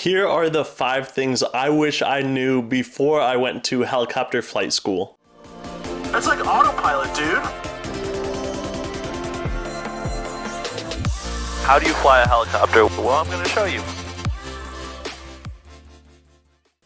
Here are the 5 things I wish I knew before I went to helicopter flight school. That's like autopilot, dude. How do you fly a helicopter? Well, I'm going to show you.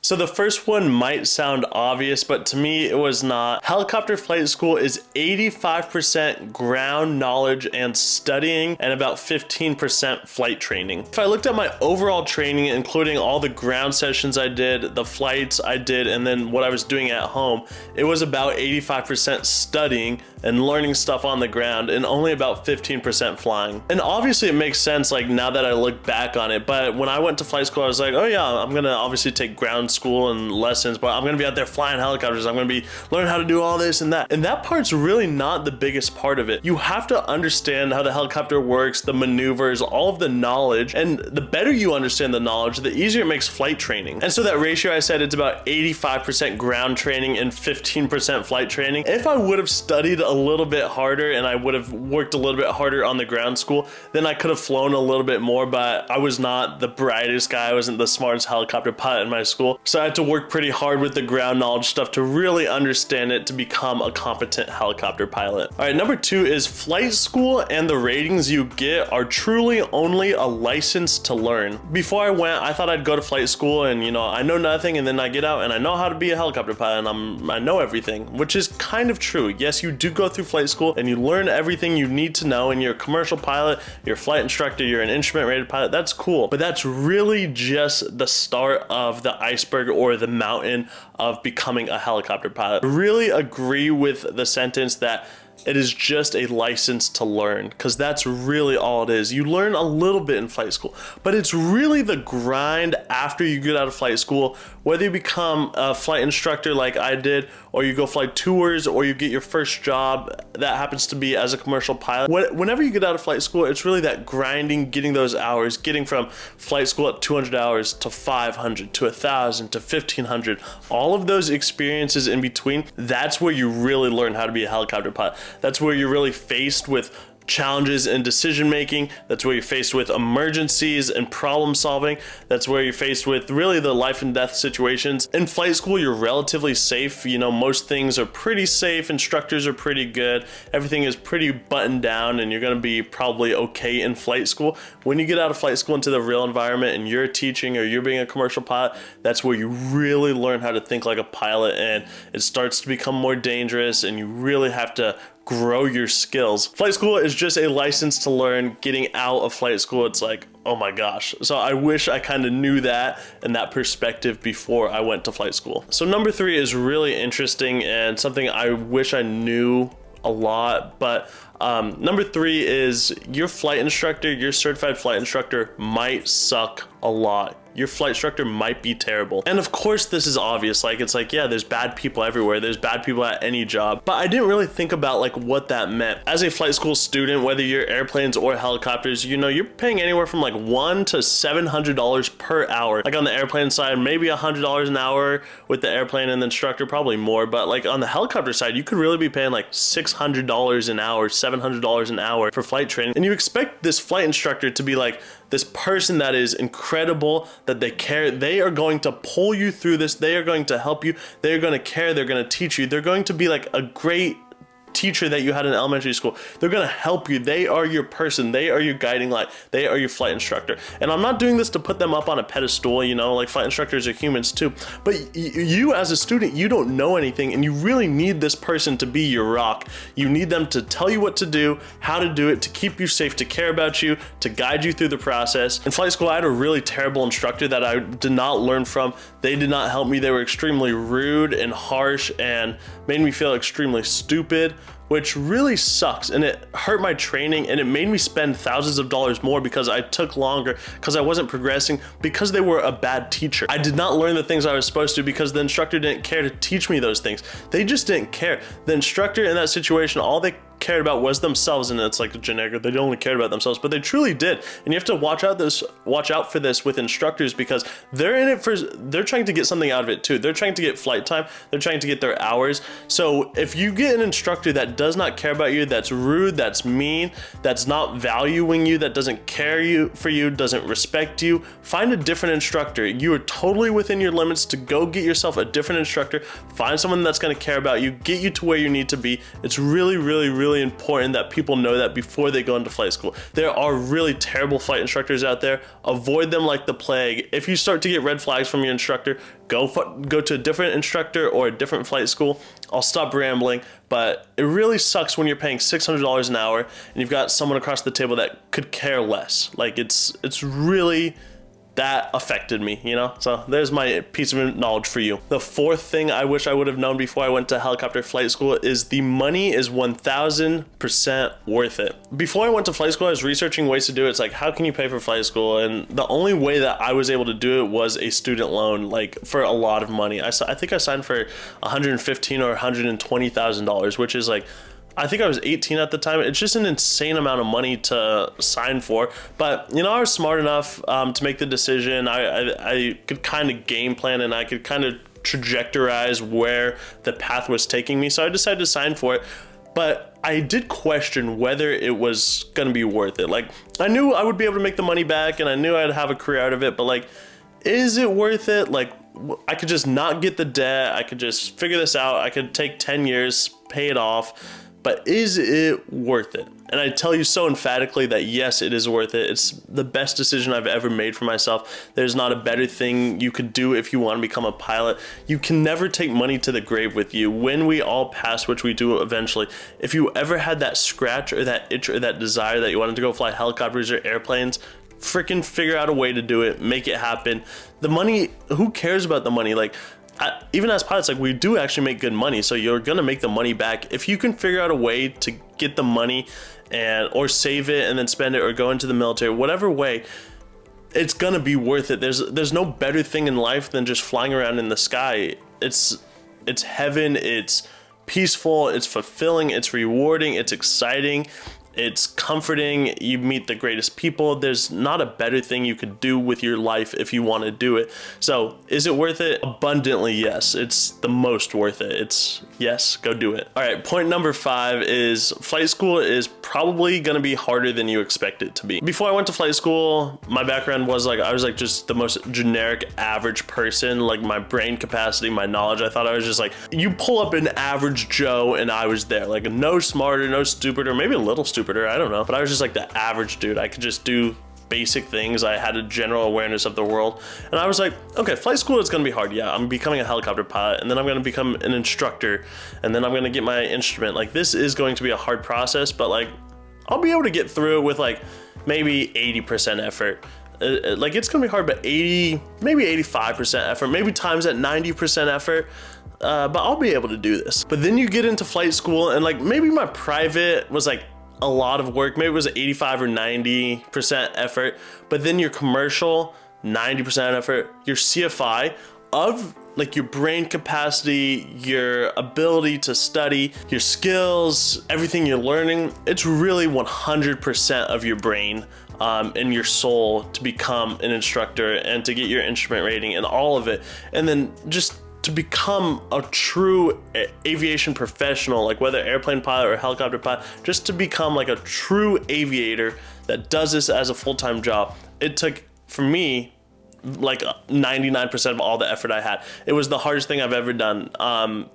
So the first one might sound obvious, but to me it was not. Helicopter flight school is 85% ground knowledge and studying and about 15% flight training. If I looked at my overall training, including all the ground sessions I did, the flights I did, and then what I was doing at home, it was about 85% studying and learning stuff on the ground and only about 15% flying. And obviously it makes sense like now that I look back on it, but when I went to flight school I was like, oh yeah, I'm gonna obviously take ground school and lessons, but I'm gonna be out there flying helicopters. I'm gonna be learning how to do all this and that. And that part's really not the biggest part of it. You have to understand how the helicopter works, the maneuvers, all of the knowledge, and the better you understand the knowledge, the easier it makes flight training. And so that ratio I said, it's about 85% ground training and 15% flight training. If I would have studied a little bit harder and I would have worked a little bit harder on the ground school, then I could have flown a little bit more, but I was not the brightest guy. I wasn't the smartest helicopter pilot in my school. So I had to work pretty hard with the ground knowledge stuff to really understand it to become a competent helicopter pilot. All right, number 2 is flight school and the ratings you get are truly only a license to learn. Before I went, I thought I'd go to flight school and I know nothing, and then I get out and I know how to be a helicopter pilot and I know everything, which is kind of true. Yes, you do go through flight school and you learn everything you need to know, and you're a commercial pilot, you're a flight instructor, you're an instrument rated pilot. That's cool, but that's really just the start of the iceberg or the mountain of becoming a helicopter pilot. I really agree with the sentence that it is just a license to learn, because that's really all it is. You learn a little bit in flight school, but it's really the grind after you get out of flight school, whether you become a flight instructor like I did, or you go fly tours, or you get your first job that happens to be as a commercial pilot. Whenever you get out of flight school, it's really that grinding, getting those hours, getting from flight school at 200 hours to 500 to 1,000 to 1,500. All of those experiences in between, that's where you really learn how to be a helicopter pilot. That's where you're really faced with challenges and decision making. That's where you're faced with emergencies and problem solving. That's where you're faced with really the life and death situations. In flight school, you're relatively safe. Most things are pretty safe. Instructors are pretty good. Everything is pretty buttoned down, and you're going to be probably okay in flight school. When you get out of flight school into the real environment and you're teaching or you're being a commercial pilot, that's where you really learn how to think like a pilot, and it starts to become more dangerous, and you really have to grow your skills. Flight school is just a license to learn. Getting out of flight school, it's like, oh my gosh. So I wish I kind of knew that and that perspective before I went to flight school. So number 3 is really interesting and something I wish I knew a lot, but number 3 is your flight instructor, your certified flight instructor might suck a lot. Your flight instructor might be terrible. And of course this is obvious, it's like, yeah, there's bad people everywhere, there's bad people at any job, but I didn't really think about what that meant. As a flight school student, whether you're airplanes or helicopters, you're paying anywhere from $100 to $700 per hour. On the airplane side, maybe $100 an hour with the airplane and the instructor, probably more, but on the helicopter side, you could really be paying $600 an hour, $700 an hour for flight training. And you expect this flight instructor to be this person that is incredible, that they care, they are going to pull you through this, they are going to help you, they're going to care, they're going to teach you, they're going to be a great teacher that you had in elementary school. They're gonna help you. They are your person. They are your guiding light. They are your flight instructor. And I'm not doing this to put them up on a pedestal, flight instructors are humans too. But you as a student, you don't know anything, and you really need this person to be your rock. You need them to tell you what to do, how to do it, to keep you safe, to care about you, to guide you through the process. In flight school, I had a really terrible instructor that I did not learn from. They did not help me. They were extremely rude and harsh and made me feel extremely stupid, which really sucks, and it hurt my training, and it made me spend thousands of dollars more because I took longer, because I wasn't progressing, because they were a bad teacher. I did not learn the things I was supposed to because the instructor didn't care to teach me those things. They just didn't care. The instructor in that situation, all they cared about was themselves, and it's like a generic, they only cared about themselves, but they truly did. And you have to watch out for this with instructors, because they're in it for, they're trying to get something out of it too. They're trying to get flight time, they're trying to get their hours. So if you get an instructor that does not care about you, that's rude, that's mean, that's not valuing you, that doesn't care for you, doesn't respect you, find a different instructor. You are totally within your limits to go get yourself a different instructor. Find someone that's going to care about you, get you to where you need to be. It's really, really, really important that people know that before they go into flight school. There are really terrible flight instructors out there. Avoid them like the plague. If you start to get red flags from your instructor, go to a different instructor or a different flight school. I'll stop rambling, but it really sucks when you're paying $600 an hour and you've got someone across the table that could care less. Like it's really, that affected me, you know? So there's my piece of knowledge for you. The fourth thing I wish I would have known before I went to helicopter flight school is the money is 1000% worth it. Before I went to flight school, I was researching ways to do it. It's like, how can you pay for flight school? And the only way that I was able to do it was a student loan, like for a lot of money. I think I signed for $115,000 or $120,000, which is like, I think I was 18 at the time. It's just an insane amount of money to sign for. But, you know, I was smart enough to make the decision. I could kind of game plan, and I could kind of trajectorize where the path was taking me. So I decided to sign for it. But I did question whether it was going to be worth it. Like, I knew I would be able to make the money back, and I knew I'd have a career out of it. But, like, is it worth it? Like, I could just not get the debt. I could just figure this out. I could take 10 years, pay it off. But is it worth it? And I tell you so emphatically that yes, it is worth it. It's the best decision I've ever made for myself. There's not a better thing you could do if you want to become a pilot. You can never take money to the grave with you. When we all pass, which we do eventually, if you ever had that scratch or that itch or that desire that you wanted to go fly helicopters or airplanes, freaking figure out a way to do it, make it happen. The money, who cares about the money? Like, even as pilots, like, we do actually make good money, so you're gonna make the money back if you can figure out a way to get the money or save it and then spend it or go into the military. Whatever way, it's gonna be worth it. There's no better thing in life than just flying around in the sky. It's heaven. It's peaceful. It's fulfilling. It's rewarding. It's exciting. It's comforting. You meet the greatest people. There's not a better thing you could do with your life if you want to do it. So is it worth it? Abundantly, yes. It's the most worth it. It's yes, go do it. All right, point number 5 is flight school is probably going to be harder than you expect it to be. Before I went to flight school, my background was like, I was like just the most generic average person. Like my brain capacity, my knowledge, I thought I was just like, you pull up an average Joe and I was there. Like no smarter, no stupider, maybe a little stupider, I don't know, but I was just like the average dude. I could just do basic things. I had a general awareness of the world, and I was like, okay, flight school is gonna be hard. Yeah, I'm becoming a helicopter pilot, and then I'm gonna become an instructor, and then I'm gonna get my instrument. Like, this is going to be a hard process, but like, I'll be able to get through it with like maybe 80% effort. Like, it's gonna be hard, but 80, maybe 85% effort, maybe times at 90% effort. But I'll be able to do this. But then you get into flight school, and like, maybe my private was like a lot of work. Maybe it was 85 or 90% effort, but then your commercial, 90% effort. Your CFI, of like your brain capacity, your ability to study, your skills, everything you're learning, it's really 100% of your brain and your soul to become an instructor and to get your instrument rating and all of it. And then just to become a true aviation professional, like whether airplane pilot or helicopter pilot, just to become like a true aviator that does this as a full-time job, it took, for me, like 99% of all the effort I had. It was the hardest thing I've ever done. And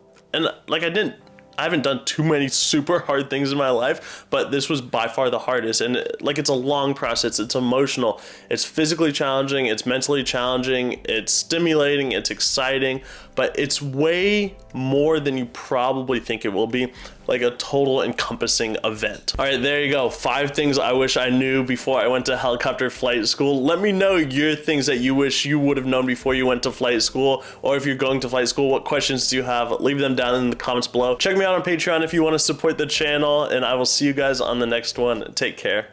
like, I haven't done too many super hard things in my life, but this was by far the hardest. And like, it's a long process. It's emotional. It's physically challenging. It's mentally challenging. It's stimulating. It's exciting, but it's way more than you probably think it will be. Like a total encompassing event. All right, there you go. 5 things I wish I knew before I went to helicopter flight school. Let me know your things that you wish you would have known before you went to flight school, or if you're going to flight school, what questions do you have? Leave them down in the comments below. Check me out on Patreon if you want to support the channel, and I will see you guys on the next one. Take care.